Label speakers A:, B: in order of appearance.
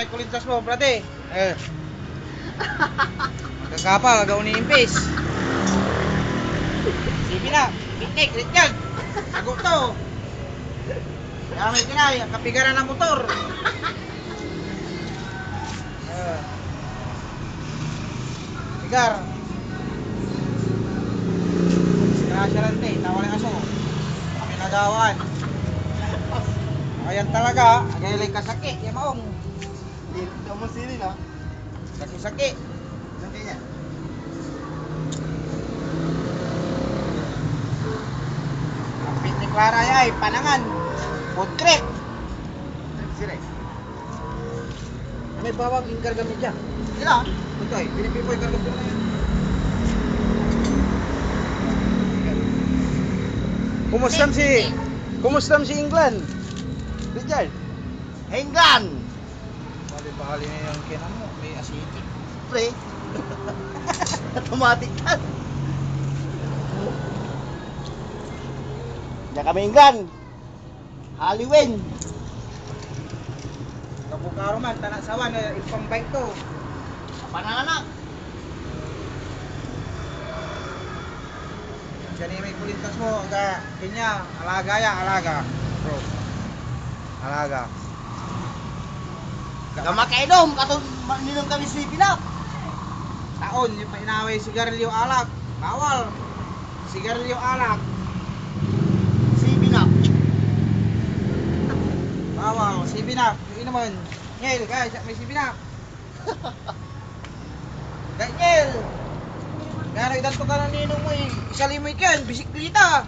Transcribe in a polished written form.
A: Ay, kulintas mo, brate. Magkakapal, agaw ni Impis. Sige na, picnic, rityan. Sagot to. Kaya may kinay, kapigaran ng motor. Pigar. Sinasya lang te, tawal yung aso. Kami nagawan. Ayan talaga, agay kasakit, yung maong.
B: Hindi mo sili na.
A: Sakit-sakit.
B: Nanti niya.
A: Ang pit ni Clara ay panangan. Food creek.
B: Sili.
A: May bawang inkarga media.
B: Sila.
A: Ito ay, pinipipoy karga po na yan. Kumustam si England? Richard?
B: Henggan.
A: Bali-bali na yung kinan mo, may acidic.
B: Pre. Automatic yan. Diyan kami Henggan. Halloween.
A: Kabukaro man, tanak sawan, ipambike to.
B: Panananak.
A: Diyan may kulintas mo, aga, kanya, alaga ya, alaga. Bro. Alaga.
B: Kaya makainom. Katong ninom kami si Pinap.
A: Taon, yung painaway sigarilyo alak. Bawal. Sigarilyo alak.
B: Si Pinap.
A: Bawal. Si Binap. Yung naman. Ngel, guys, may si Binap. Daniel! Gano'y danto ka ng ninong mo eh. Isalimoy ka yan, bisiklita.